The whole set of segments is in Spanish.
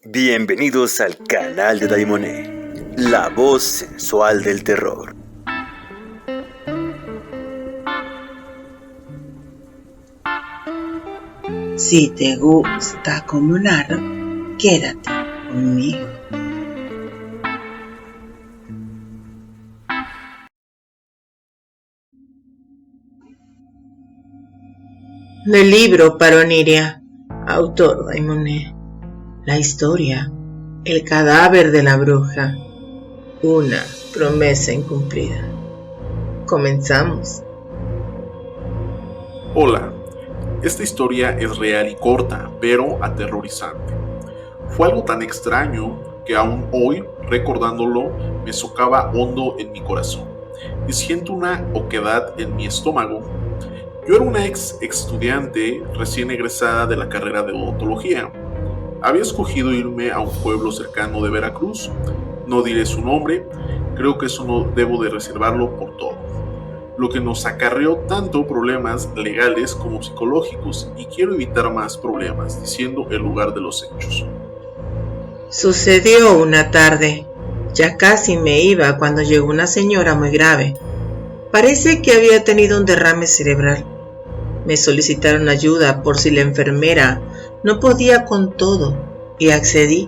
Bienvenidos al canal de Daimoné, la voz sensual del terror. Si te gusta como Naro, quédate conmigo. Del libro Paroniria, autor Daimoné. La historia, el cadáver de la bruja, una promesa incumplida. Comenzamos. Hola, esta historia es real y corta, pero aterrorizante. Fue algo tan extraño que aún hoy, recordándolo, me socava hondo en mi corazón y siento una oquedad en mi estómago. Yo era una ex estudiante recién egresada de la carrera de odontología. Había escogido irme a un pueblo cercano de Veracruz. No diré su nombre, creo que eso no debo de reservarlo por todo. Lo que nos acarreó tanto problemas legales como psicológicos, y quiero evitar más problemas diciendo el lugar de los hechos. Sucedió una tarde. Ya casi me iba cuando llegó una señora muy grave. Parece que había tenido un derrame cerebral. Me solicitaron ayuda por si la enfermera no podía con todo y accedí,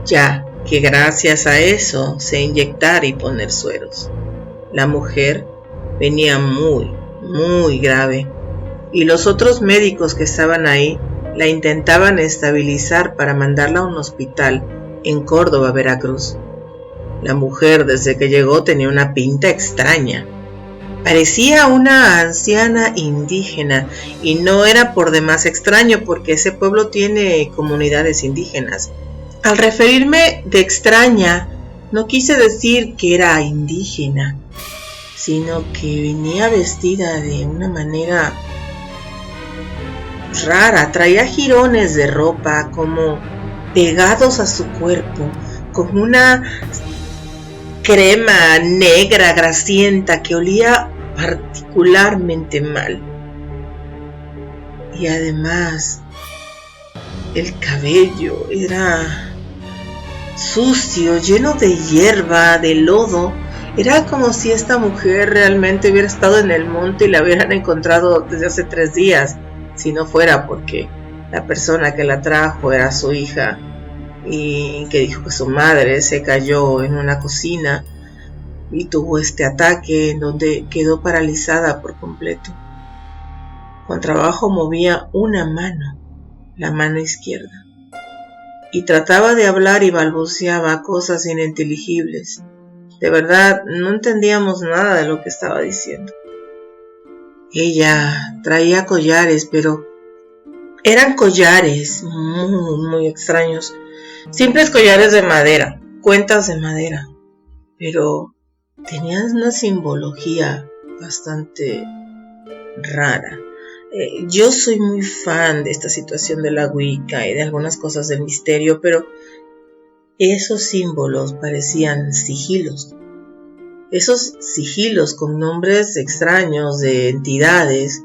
ya que gracias a eso sé inyectar y poner sueros. La mujer venía muy grave y los otros médicos que estaban ahí la intentaban estabilizar para mandarla a un hospital en Córdoba, Veracruz. La mujer desde que llegó tenía una pinta extraña. Parecía una anciana indígena y no era por demás extraño porque ese pueblo tiene comunidades indígenas. Al referirme de extraña, no quise decir que era indígena, sino que venía vestida de una manera rara. Traía jirones de ropa como pegados a su cuerpo, con una crema negra grasienta que olía particularmente mal. Y además, el cabello era sucio, lleno de hierba, de lodo. Era como si esta mujer realmente hubiera estado en el monte y la hubieran encontrado desde hace 3 días, si no fuera porque la persona que la trajo era su hija y que dijo que su madre se cayó en una cocina y tuvo este ataque en donde quedó paralizada por completo. Con trabajo movía una mano, la mano izquierda, y trataba de hablar y balbuceaba cosas ininteligibles. De verdad, no entendíamos nada de lo que estaba diciendo. Ella traía collares, pero eran collares muy extraños. Simples collares de madera, cuentas de madera, pero tenían una simbología bastante rara. Yo soy muy fan de esta situación de la Wicca y de algunas cosas del misterio, pero esos símbolos parecían sigilos. Esos sigilos con nombres extraños de entidades.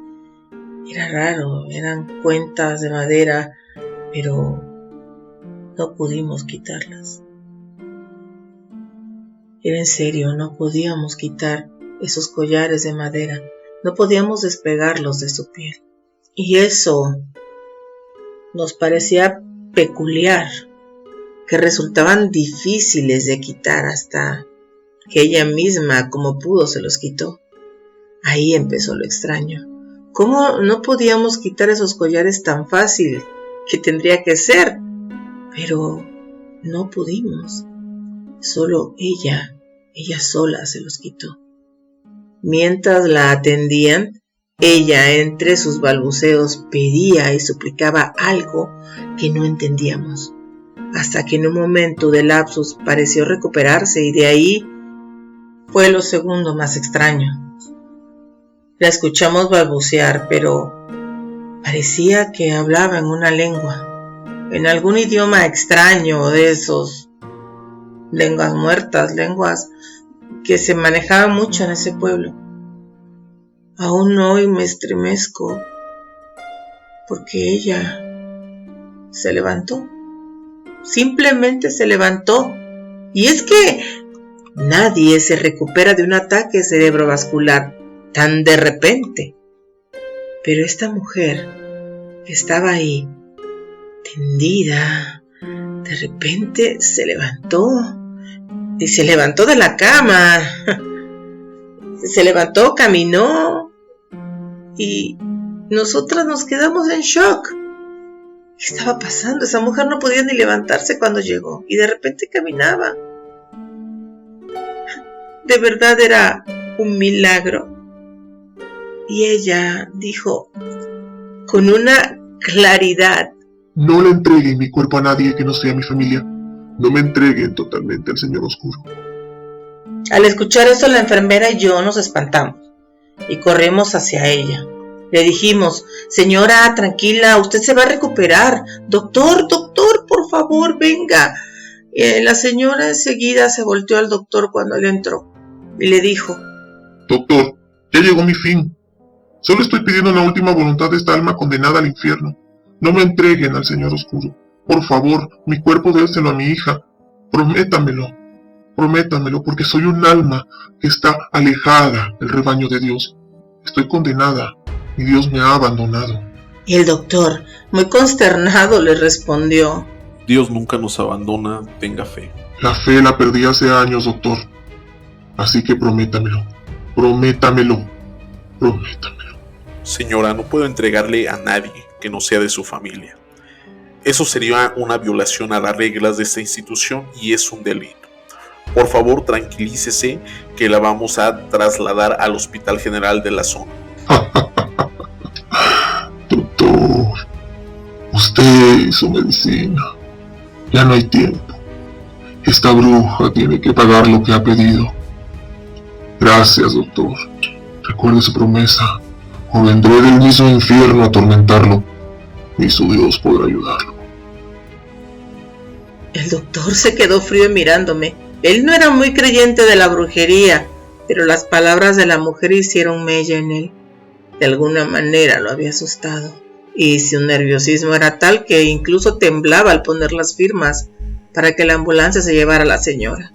Era raro, eran cuentas de madera, pero no pudimos quitarlas. Era en serio, no podíamos quitar esos collares de madera, no podíamos despegarlos de su piel. Y eso nos parecía peculiar, que resultaban difíciles de quitar hasta que ella misma, como pudo, se los quitó. Ahí empezó lo extraño. ¿Cómo no podíamos quitar esos collares tan fácil que tendría que ser? Pero no pudimos. Solo ella sola se los quitó. Mientras la atendían, ella entre sus balbuceos pedía y suplicaba algo que no entendíamos, hasta que en un momento de lapsus pareció recuperarse y de ahí fue lo segundo más extraño. La escuchamos balbucear, pero parecía que hablaba en una lengua, en algún idioma extraño de esos lenguas muertas, lenguas que se manejaban mucho en ese pueblo. Aún hoy me estremezco porque ella se levantó, simplemente se levantó. Y es que nadie se recupera de un ataque cerebrovascular tan de repente. Pero esta mujer que estaba ahí, tendida, de repente se levantó. Y se levantó de la cama. Se levantó, caminó. Y nosotras nos quedamos en shock. ¿Qué estaba pasando? Esa mujer no podía ni levantarse cuando llegó. Y de repente caminaba. De verdad era un milagro. Y ella dijo con una claridad: no le entreguen mi cuerpo a nadie que no sea mi familia. No me entreguen totalmente al Señor Oscuro. Al escuchar esto, la enfermera y yo nos espantamos y corrimos hacia ella. Le dijimos: señora, tranquila, usted se va a recuperar. Doctor, por favor, venga. La señora enseguida se volteó al doctor cuando él entró y le dijo: doctor, ya llegó mi fin. Solo estoy pidiendo la última voluntad de esta alma condenada al infierno. No me entreguen al Señor Oscuro. Por favor, mi cuerpo déselo a mi hija. Prométamelo, porque soy un alma que está alejada del rebaño de Dios. Estoy condenada y Dios me ha abandonado. Y el doctor, muy consternado, le respondió: Dios nunca nos abandona, tenga fe. La fe la perdí hace años, doctor. Así que prométamelo. Señora, no puedo entregarle a nadie que no sea de su familia. Eso sería una violación a las reglas de esta institución y es un delito. Por favor, tranquilícese que la vamos a trasladar al Hospital General de la zona. Doctor, usted y su medicina. Ya no hay tiempo. Esta bruja tiene que pagar lo que ha pedido. Gracias, doctor. Recuerde su promesa, o vendré del mismo infierno a atormentarlo, y su Dios podrá ayudarlo. El doctor se quedó frío mirándome. Él no era muy creyente de la brujería, pero las palabras de la mujer hicieron mella en él. De alguna manera lo había asustado, y su nerviosismo era tal que incluso temblaba al poner las firmas para que la ambulancia se llevara a la señora.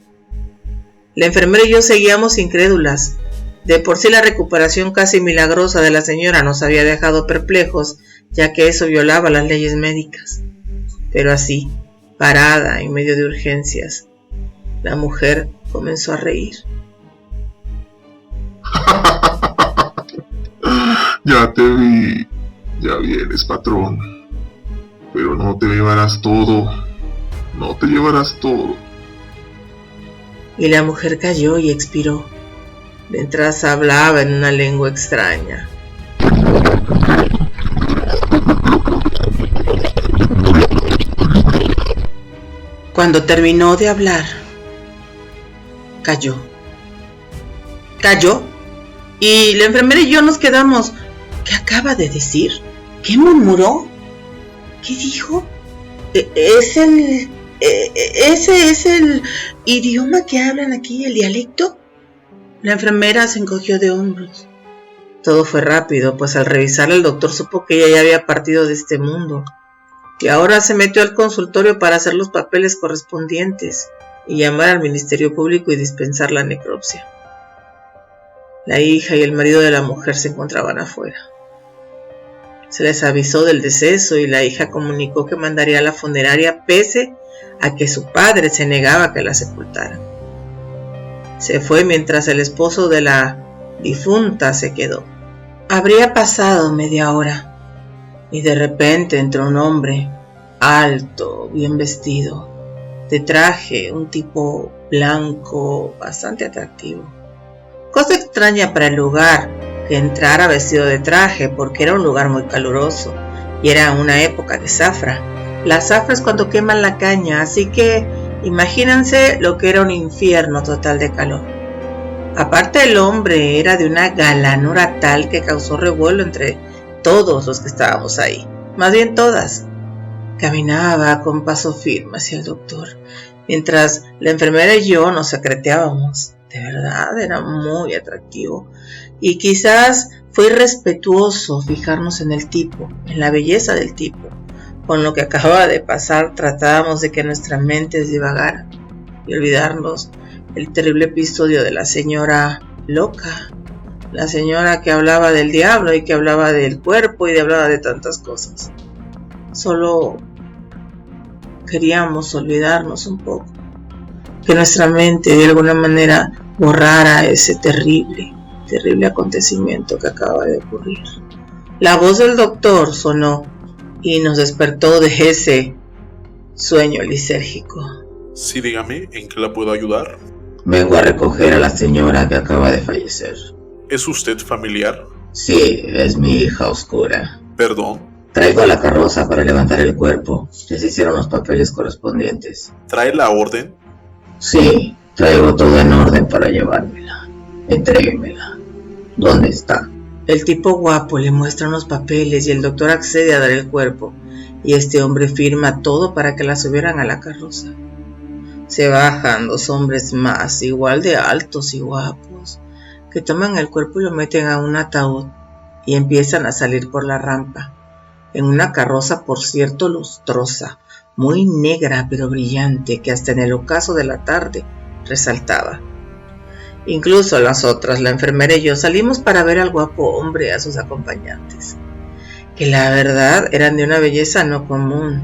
La enfermera y yo seguíamos incrédulas. De por sí la recuperación casi milagrosa de la señora nos había dejado perplejos, ya que eso violaba las leyes médicas. Pero así, parada en medio de urgencias, la mujer comenzó a reír. Ya te vi, ya vienes, patrón. Pero no te llevarás todo. Y la mujer cayó y expiró, mientras hablaba en una lengua extraña. Cuando terminó de hablar, cayó. Y la enfermera y yo nos quedamos. ¿Qué acaba de decir? ¿Qué murmuró? ¿Qué dijo? ¿Ese es el idioma que hablan aquí, el dialecto? La enfermera se encogió de hombros. Todo fue rápido, pues al revisarla el doctor supo que ella ya había partido de este mundo. Y ahora se metió al consultorio para hacer los papeles correspondientes y llamar al Ministerio Público y dispensar la necropsia. La hija y el marido de la mujer se encontraban afuera. Se les avisó del deceso y la hija comunicó que mandaría a la funeraria pese a que su padre se negaba a que la sepultara. Se fue mientras el esposo de la difunta se quedó. Habría pasado media hora y de repente entró un hombre, alto, bien vestido, de traje, un tipo blanco, bastante atractivo. Cosa extraña para el lugar que entrara vestido de traje, porque era un lugar muy caluroso y era una época de zafra. La zafra es cuando queman la caña, así que imagínense lo que era un infierno total de calor. Aparte, el hombre era de una galanura tal que causó revuelo entre todos los que estábamos ahí, más bien todas. Caminaba con paso firme hacia el doctor, mientras la enfermera y yo nos secreteábamos. De verdad, era muy atractivo. Y quizás fue irrespetuoso fijarnos en el tipo, en la belleza del tipo, Con lo que acababa de pasar, tratábamos de que nuestras mentes divagaran y olvidarnos el terrible episodio de la señora loca, la señora que hablaba del diablo y que hablaba del cuerpo y hablaba de tantas cosas. Solo queríamos olvidarnos un poco, que nuestra mente de alguna manera borrara ese terrible acontecimiento que acaba de ocurrir. La voz del doctor sonó y nos despertó de ese sueño lisérgico. Sí, dígame, ¿en qué la puedo ayudar? Vengo a recoger a la señora que acaba de fallecer. ¿Es usted familiar? Sí, es mi hija oscura. Perdón. Traigo la carroza para levantar el cuerpo. Ya se hicieron los papeles correspondientes. ¿Trae la orden? Sí, traigo todo en orden para llevármela. Entréguemela. ¿Dónde está? El tipo guapo le muestra unos papeles y el doctor accede a dar el cuerpo, y este hombre firma todo para que la subieran a la carroza. Se bajan 2 hombres más, igual de altos y guapos, que toman el cuerpo y lo meten a un ataúd y empiezan a salir por la rampa, en una carroza, por cierto, lustrosa, muy negra pero brillante, que hasta en el ocaso de la tarde resaltaba. Incluso las otras, la enfermera y yo, salimos para ver al guapo hombre a sus acompañantes, que la verdad eran de una belleza no común.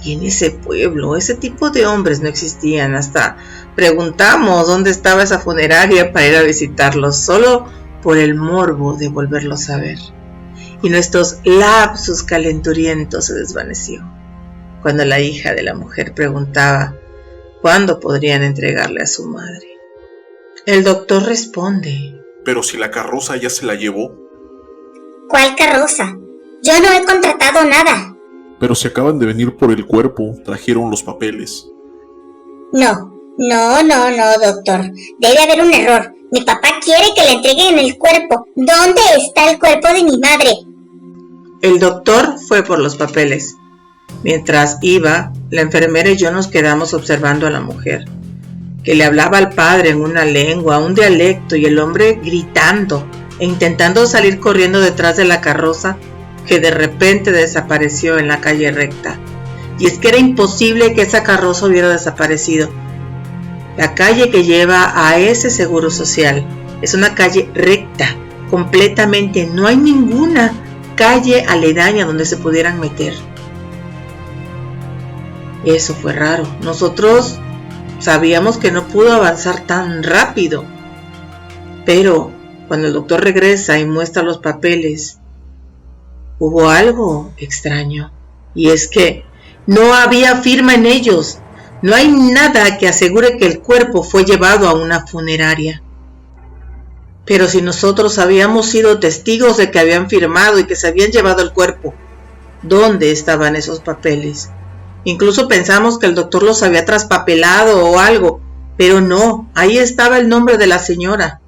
Y en ese pueblo, ese tipo de hombres no existían. Hasta preguntamos dónde estaba esa funeraria para ir a visitarlos, solo por el morbo de volverlos a ver. Y nuestros lapsus calenturientos se desvaneció cuando la hija de la mujer preguntaba cuándo podrían entregarle a su madre. El doctor responde: Pero si la carroza ya se la llevó. ¿Cuál carroza? Yo no he contratado nada. Pero si acaban de venir por el cuerpo, trajeron los papeles. No, doctor. Debe haber un error. Mi papá quiere que le entreguen el cuerpo. ¿Dónde está el cuerpo de mi madre? El doctor fue por los papeles. Mientras iba, la enfermera y yo nos quedamos observando a la mujer, que le hablaba al padre en una lengua, un dialecto, y el hombre gritando e intentando salir corriendo detrás de la carroza, que de repente desapareció en la calle recta. Y es que era imposible que esa carroza hubiera desaparecido. La calle que lleva a ese seguro social es una calle recta, completamente. No hay ninguna calle aledaña donde se pudieran meter. Eso fue raro. Nosotros sabíamos que no pudo avanzar tan rápido. Pero cuando el doctor regresa y muestra los papeles, hubo algo extraño, y es que no había firma en ellos. No hay nada que asegure que el cuerpo fue llevado a una funeraria. Pero si nosotros habíamos sido testigos de que habían firmado y que se habían llevado el cuerpo, ¿dónde estaban esos papeles? Incluso pensamos que el doctor los había traspapelado o algo, pero no, ahí estaba el nombre de la señora.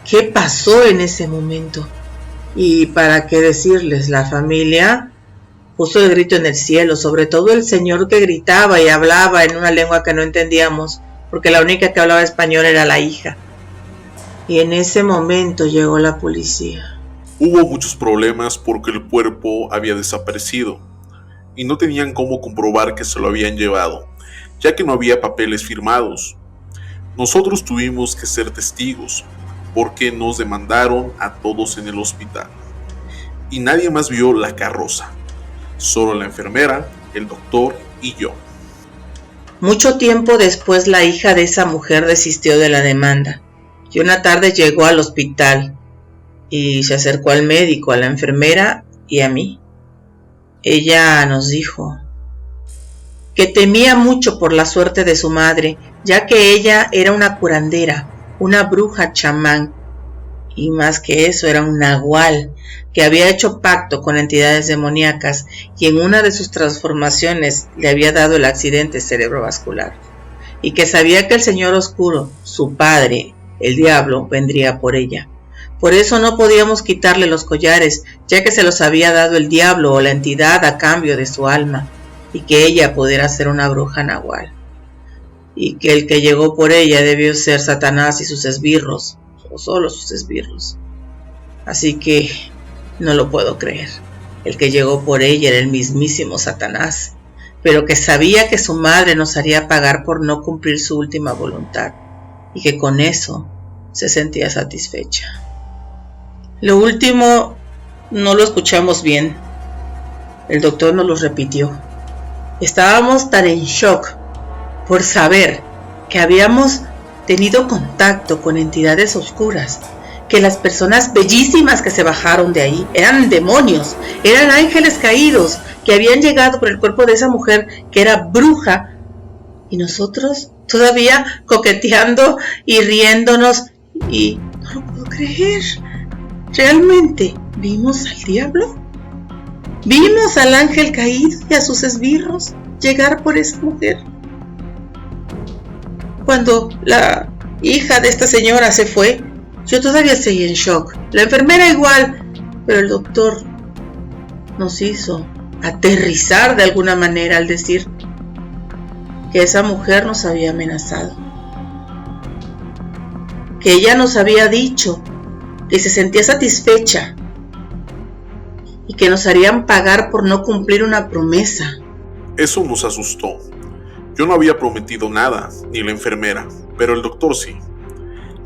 ¿Qué pasó en ese momento? Y para qué decirles, la familia puso el grito en el cielo, sobre todo el señor que gritaba y hablaba en una lengua que no entendíamos, porque la única que hablaba español era la hija. Y en ese momento llegó la policía. Hubo muchos problemas porque el cuerpo había desaparecido y no tenían cómo comprobar que se lo habían llevado, ya que no había papeles firmados. Nosotros tuvimos que ser testigos, porque nos demandaron a todos en el hospital. Y nadie más vio la carroza, solo la enfermera, el doctor y yo. Mucho tiempo después, la hija de esa mujer desistió de la demanda, y una tarde llegó al hospital y se acercó al médico, a la enfermera y a mí. Ella nos dijo que temía mucho por la suerte de su madre, ya que ella era una curandera, una bruja chamán, y más que eso era un nahual que había hecho pacto con entidades demoníacas, y en una de sus transformaciones le había dado el accidente cerebrovascular, y que sabía que el señor oscuro, su padre, el diablo, vendría por ella. Por eso no podíamos quitarle los collares, ya que se los había dado el diablo o la entidad a cambio de su alma, y que ella pudiera ser una bruja nahual, y que el que llegó por ella debió ser Satanás y sus esbirros, o solo sus esbirros. Así que no lo puedo creer. El que llegó por ella era el mismísimo Satanás, pero que sabía que su madre nos haría pagar por no cumplir su última voluntad, y que con eso se sentía satisfecha. Lo último no lo escuchamos bien. El doctor nos lo repitió. Estábamos tan en shock por saber que habíamos tenido contacto con entidades oscuras, que las personas bellísimas que se bajaron de ahí eran demonios, eran ángeles caídos que habían llegado por el cuerpo de esa mujer que era bruja, y nosotros todavía coqueteando y riéndonos, y no lo puedo creer. ¿Realmente vimos al diablo? ¿Vimos al ángel caído y a sus esbirros llegar por esa mujer? Cuando la hija de esta señora se fue, yo todavía seguí en shock. La enfermera igual, pero el doctor nos hizo aterrizar de alguna manera al decir que esa mujer nos había amenazado, que ella nos había dicho que se sentía satisfecha y que nos harían pagar por no cumplir una promesa. Eso nos asustó. Yo no había prometido nada, ni la enfermera, pero el doctor sí.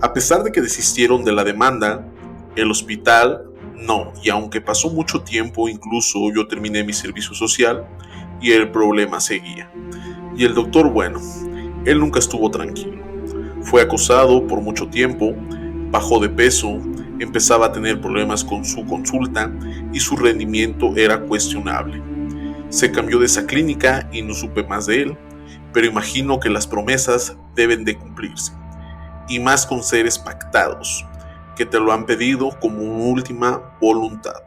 A pesar de que desistieron de la demanda, el hospital no, y aunque pasó mucho tiempo, incluso yo terminé mi servicio social y el problema seguía. Y el doctor, bueno, él nunca estuvo tranquilo. Fue acosado por mucho tiempo, bajó de peso, empezaba a tener problemas con su consulta y su rendimiento era cuestionable. Se cambió de esa clínica y no supe más de él, pero imagino que las promesas deben de cumplirse, y más con seres pactados, que te lo han pedido como una última voluntad.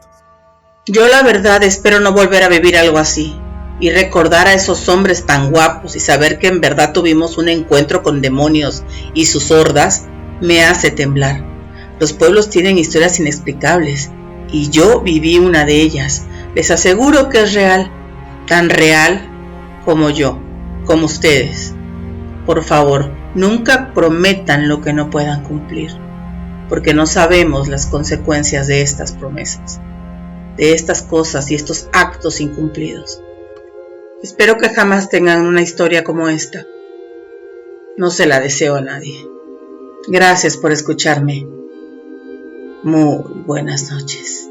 Yo la verdad espero no volver a vivir algo así, y recordar a esos hombres tan guapos y saber que en verdad tuvimos un encuentro con demonios y sus hordas me hace temblar. Los pueblos tienen historias inexplicables, y yo viví una de ellas. Les aseguro que es real, tan real como yo, como ustedes. Por favor, nunca prometan lo que no puedan cumplir, porque no sabemos las consecuencias de estas promesas, de estas cosas y estos actos incumplidos. Espero que jamás tengan una historia como esta. No se la deseo a nadie. Gracias por escucharme. Muy buenas noches.